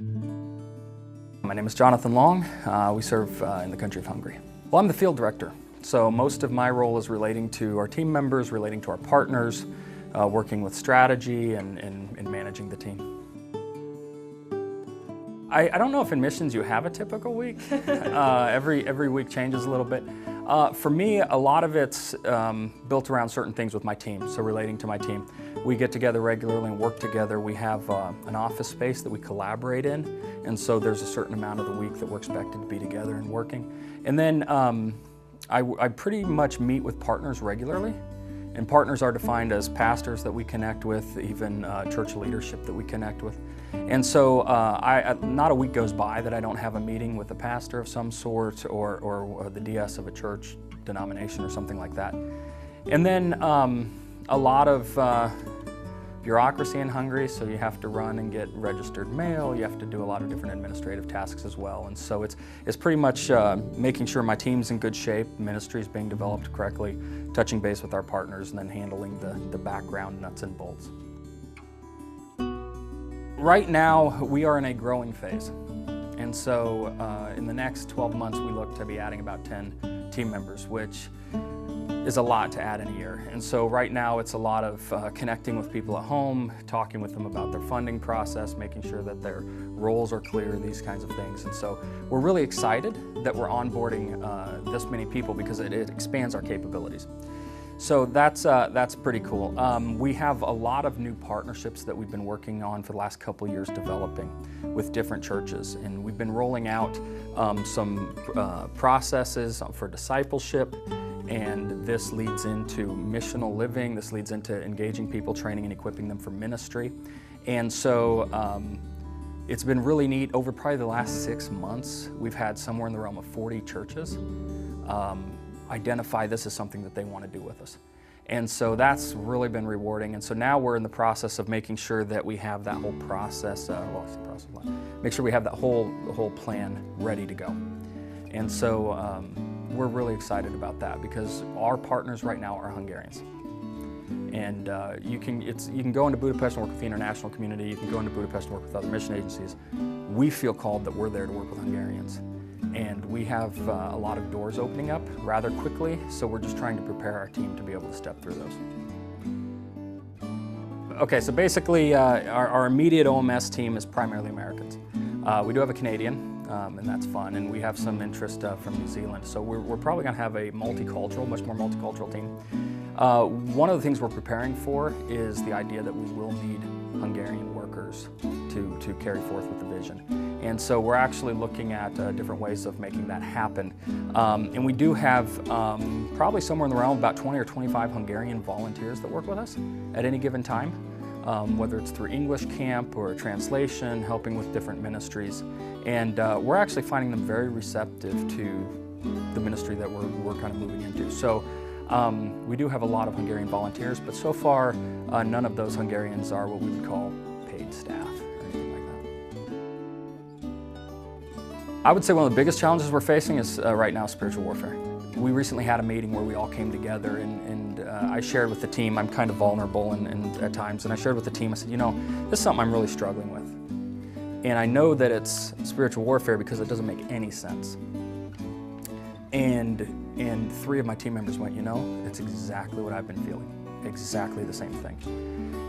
My name is Jonathan Long. We serve in the country of Hungary. Well, I'm the field director, so most of my role is relating to our team members, relating to our partners, working with strategy and managing the team. I don't know if in missions you have a typical week. Every week changes a little bit. For me, a lot of it's built around certain things with my team, so relating to my team. We get together regularly and work together. We have an office space that we collaborate in, and so there's a certain amount of the week that we're expected to be together and working. And then I pretty much meet with partners regularly, and partners are defined as pastors that we connect with, even church leadership that we connect with. And so not a week goes by that I don't have a meeting with a pastor of some sort or the DS of a church denomination or something like that. And then a lot of bureaucracy in Hungary, so you have to run and get registered mail, you have to do a lot of different administrative tasks as well. And so it's pretty much making sure my team's in good shape, ministry's being developed correctly, touching base with our partners, and then handling the background nuts and bolts. Right now, we are in a growing phase. And so in the next 12 months, we look to be adding about 10 team members, which is a lot to add in a year. And so right now, it's a lot of connecting with people at home, talking with them about their funding process, making sure that their roles are clear, these kinds of things. And so we're really excited that we're onboarding this many people because it expands our capabilities. So that's pretty cool. We have a lot of new partnerships that we've been working on for the last couple of years developing with different churches. And we've been rolling out some processes for discipleship, and this leads into missional living. This leads into engaging people, training and equipping them for ministry. And so it's been really neat. Over probably the last 6 months, we've had somewhere in the realm of 40 churches identify this as something that they want to do with us. And so that's really been rewarding. And so now we're in the process of making sure that we have that whole process, make sure we have that whole plan ready to go. And so we're really excited about that because our partners right now are Hungarians. And you can go into Budapest and work with the international community, you can go into Budapest and work with other mission agencies. We feel called that we're there to work with Hungarians. And we have a lot of doors opening up rather quickly, so we're just trying to prepare our team to be able to step through those. Okay, so basically our immediate OMS team is primarily Americans. We do have a Canadian, and that's fun, and we have some interest from New Zealand, so we're probably going to have a much more multicultural team. One of the things we're preparing for is the idea that we will need Hungarian workers to carry forth with the vision. And so we're actually looking at different ways of making that happen. And we do have probably somewhere in the realm of about 20 or 25 Hungarian volunteers that work with us at any given time, whether it's through English camp or translation, helping with different ministries. And we're actually finding them very receptive to the ministry that we're kind of moving into. So we do have a lot of Hungarian volunteers, but so far none of those Hungarians are what we would call paid staff or anything like that. I would say one of the biggest challenges we're facing is right now spiritual warfare. We recently had a meeting where we all came together and I shared with the team, I'm kind of vulnerable and at times, and I shared with the team, I said, you know, this is something I'm really struggling with. And I know that it's spiritual warfare because it doesn't make any sense. And 3 of my team members went, you know, it's exactly what I've been feeling, exactly the same thing.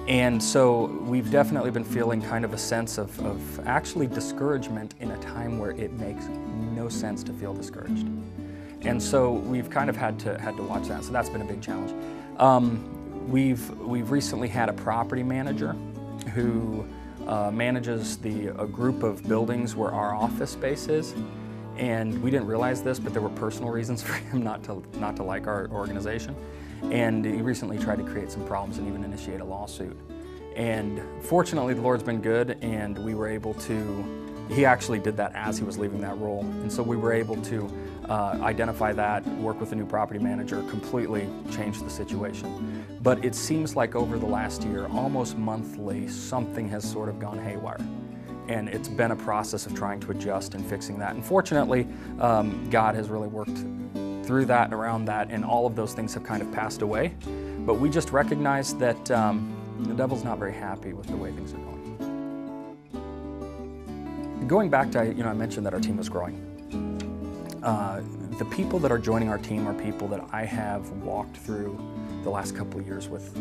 And so we've definitely been feeling kind of a sense of actually discouragement in a time where it makes no sense to feel discouraged. And so we've kind of had to watch that, so that's been a big challenge. We've recently had a property manager who manages a group of buildings where our office space is. And we didn't realize this, but there were personal reasons for him not to like our organization. And he recently tried to create some problems and even initiate a lawsuit. And fortunately, the Lord's been good, and we were able to, he actually did that as he was leaving that role. And so we were able to identify that, work with a new property manager, completely change the situation. But it seems like over the last year, almost monthly, something has sort of gone haywire. And it's been a process of trying to adjust and fixing that. And fortunately, God has really worked through that and around that, and all of those things have kind of passed away. But we just recognize that the devil's not very happy with the way things are going. Going back to, I mentioned that our team was growing. The people that are joining our team are people that I have walked through the last couple of years with.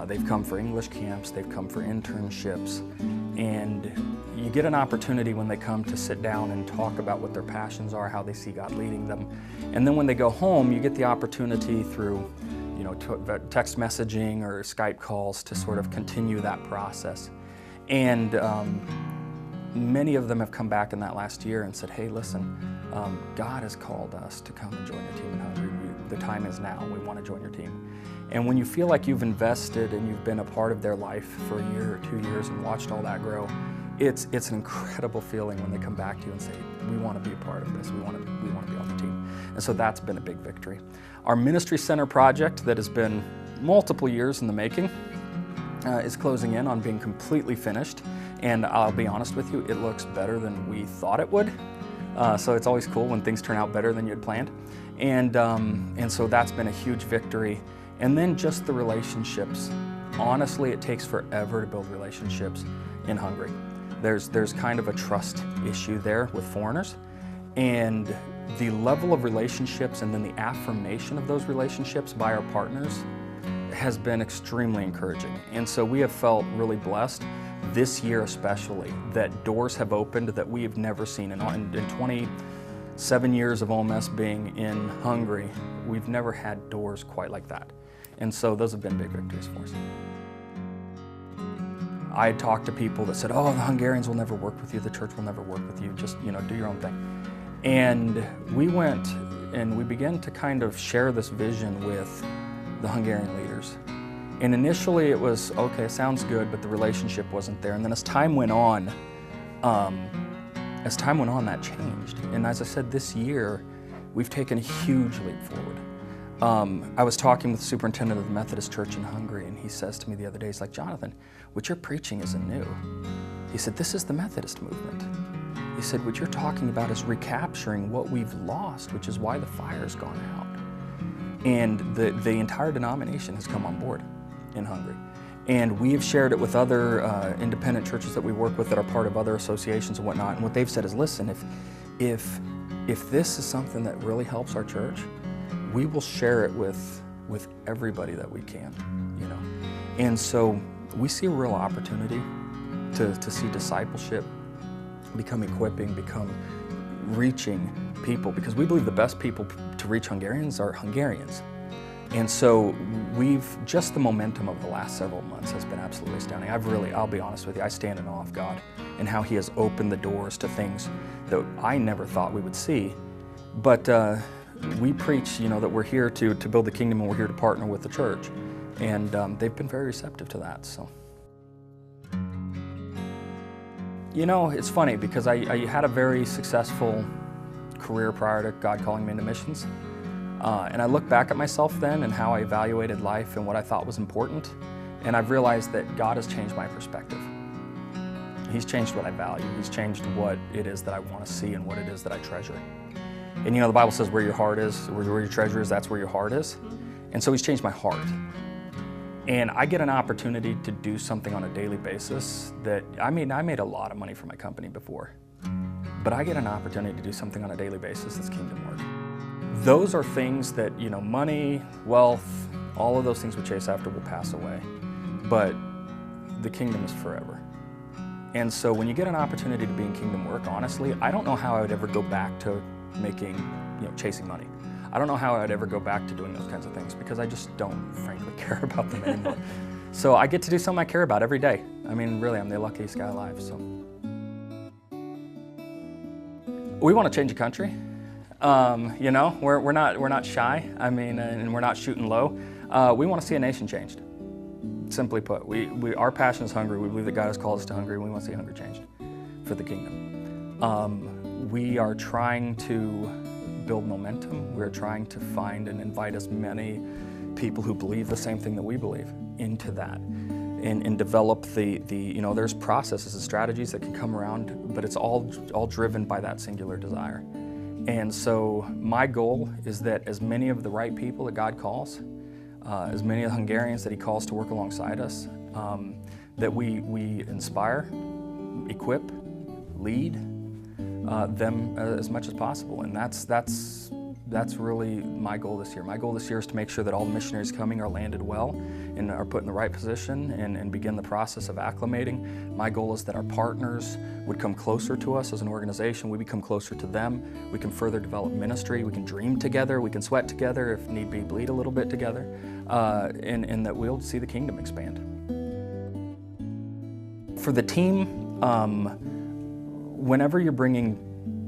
They've come for English camps, they've come for internships, and you get an opportunity when they come to sit down and talk about what their passions are, how they see God leading them. And then when they go home, you get the opportunity through text messaging or Skype calls to sort of continue that process. And many of them have come back in that last year and said, hey, listen, God has called us to come and join your team in Hungary. The time is now. We want to join your team. And when you feel like you've invested and you've been a part of their life for a year or 2 years and watched all that grow, it's an incredible feeling when they come back to you and say, we want to be a part of this. We want to be on the team. And so that's been a big victory. Our Ministry Center project that has been multiple years in the making is closing in on being completely finished. And I'll be honest with you, it looks better than we thought it would. So it's always cool when things turn out better than you had planned. And so that's been a huge victory. And then just the relationships. Honestly, it takes forever to build relationships in Hungary. There's kind of a trust issue there with foreigners. And the level of relationships and then the affirmation of those relationships by our partners has been extremely encouraging. And so we have felt really blessed this year especially that doors have opened that we have never seen. In 27 years of OMS being in Hungary, we've never had doors quite like that. And so those have been big victories for us. I had talked to people that said, oh, the Hungarians will never work with you, the church will never work with you, just do your own thing. And we went and we began to kind of share this vision with the Hungarian leaders. And initially it was, okay, sounds good, but the relationship wasn't there. And then as time went on, that changed. And as I said, this year, we've taken a huge leap forward. I was talking with the superintendent of the Methodist Church in Hungary, and he says to me the other day, he's like, Jonathan, what you're preaching isn't new. He said, this is the Methodist movement. He said, what you're talking about is recapturing what we've lost, which is why the fire's gone out. And the entire denomination has come on board in Hungary. And we have shared it with other independent churches that we work with that are part of other associations and whatnot. And what they've said is, listen, if this is something that really helps our church, we will share it with everybody that we can, And so we see a real opportunity to see discipleship, become equipping, become reaching people, because we believe the best people to reach Hungarians are Hungarians. And so just the momentum of the last several months has been absolutely astounding. I'll be honest with you, I stand in awe of God and how He has opened the doors to things that I never thought we would see. But we preach, that we're here to build the kingdom and we're here to partner with the church. And they've been very receptive to that, so. It's funny because I had a very successful career prior to God calling me into missions. And I look back at myself then and how I evaluated life and what I thought was important. And I've realized that God has changed my perspective. He's changed what I value. He's changed what it is that I want to see and what it is that I treasure. And the Bible says where your heart is, where your treasure is, that's where your heart is. And so He's changed my heart. And I get an opportunity to do something on a daily basis that, I made a lot of money for my company before, but I get an opportunity to do something on a daily basis that's kingdom work. Those are things that, money, wealth, all of those things we chase after will pass away, but the kingdom is forever. And so when you get an opportunity to be in kingdom work, honestly, I don't know how I would ever go back to making, chasing money. I don't know how I'd ever go back to doing those kinds of things because I just don't, frankly, care about them anymore. So I get to do something I care about every day. Really, I'm the luckiest guy alive, so. We want to change the country. We're not shy. And we're not shooting low. We want to see a nation changed. Simply put, our passion is Hungary. We believe that God has called us to Hungary. We want to see Hungary changed for the kingdom. We are trying to build momentum. We're trying to find and invite as many people who believe the same thing that we believe into that, and develop there's processes and strategies that can come around, but it's all driven by that singular desire. And so my goal is that as many of the right people that God calls, as many of the Hungarians that He calls to work alongside us, that we inspire, equip, lead them as much as possible. And that's really my goal this year. My goal this year is to make sure that all the missionaries coming are landed well and are put in the right position and begin the process of acclimating. My goal is that our partners would come closer to us as an organization. We become closer to them. We can further develop ministry. We can dream together. We can sweat together, if need be, bleed a little bit together, and that we'll see the kingdom expand. For the team, whenever you're bringing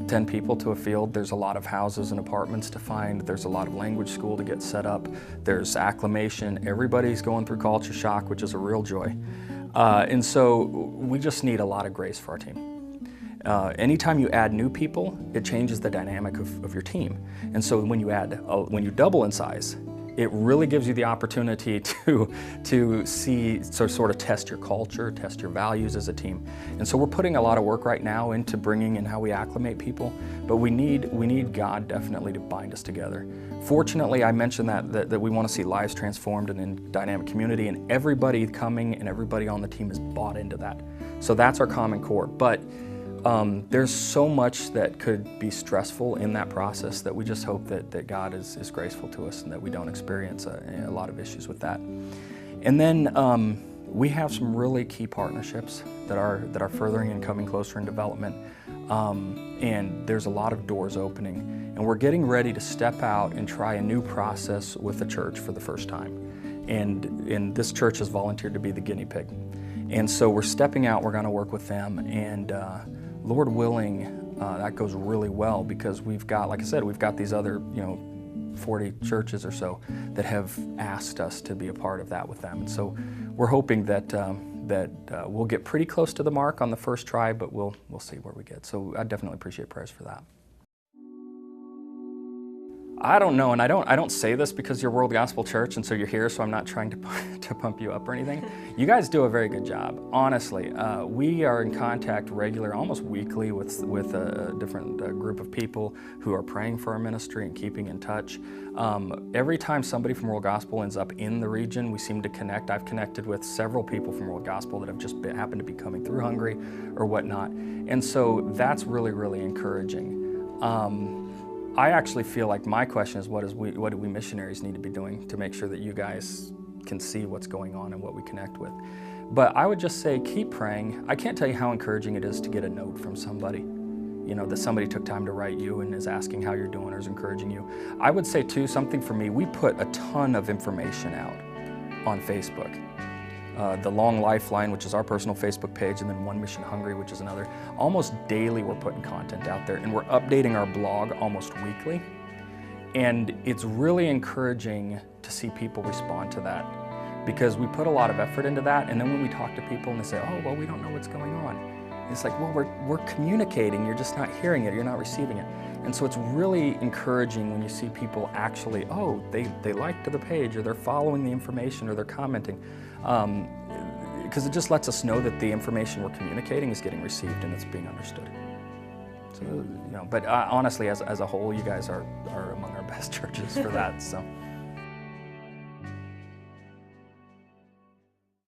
10 people to a field, there's a lot of houses and apartments to find. There's a lot of language school to get set up. There's acclimation. Everybody's going through culture shock, which is a real joy. And so we just need a lot of grace for our team. Anytime you add new people, it changes the dynamic of your team. And so when you double in size, it really gives you the opportunity to see, so sort of test your culture, test your values as a team. And so we're putting a lot of work right now into bringing in how we acclimate people, but we need God definitely to bind us together. Fortunately, I mentioned that we want to see lives transformed and in dynamic community, and everybody coming and everybody on the team is bought into that. So that's our common core. But there's so much that could be stressful in that process that we just hope that God is graceful to us and that we don't experience a lot of issues with that. And then we have some really key partnerships that are furthering and coming closer in development. And there's a lot of doors opening. And we're getting ready to step out and try a new process with the church for the first time. And this church has volunteered to be the guinea pig. And so we're stepping out, we're gonna work with them, and Lord willing, that goes really well, because we've got, like I said, we've got these other, 40 churches or so that have asked us to be a part of that with them. And so we're hoping that we'll get pretty close to the mark on the first try, but we'll see where we get. So I definitely appreciate prayers for that. I don't know, and I don't say this because you're World Gospel Church and so you're here, so I'm not trying to pump you up or anything. You guys do a very good job, honestly. We are in contact regularly, almost weekly, with a different group of people who are praying for our ministry and keeping in touch. Every time somebody from World Gospel ends up in the region, we seem to connect. I've connected with several people from World Gospel that have just happened to be coming through Hungary or whatnot, and so that's really, really encouraging. I actually feel like my question is what do we missionaries need to be doing to make sure that you guys can see what's going on and what we connect with. But I would just say keep praying. I can't tell you how encouraging it is to get a note from somebody, that somebody took time to write you and is asking how you're doing or is encouraging you. I would say too, something for me, we put a ton of information out on Facebook. The Long Lifeline, which is our personal Facebook page, and then One Mission Hungary, which is another. Almost daily we're putting content out there, and we're updating our blog almost weekly. And it's really encouraging to see people respond to that, because we put a lot of effort into that, and then when we talk to people and they say, oh, well, we don't know what's going on. It's like, well, we're communicating, you're just not hearing it, you're not receiving it. And so it's really encouraging when you see people actually, oh, they liked the page, or they're following the information, or they're commenting. Because it just lets us know that the information we're communicating is getting received and it's being understood. So, but honestly, as a whole, you guys are among our best churches for that. So.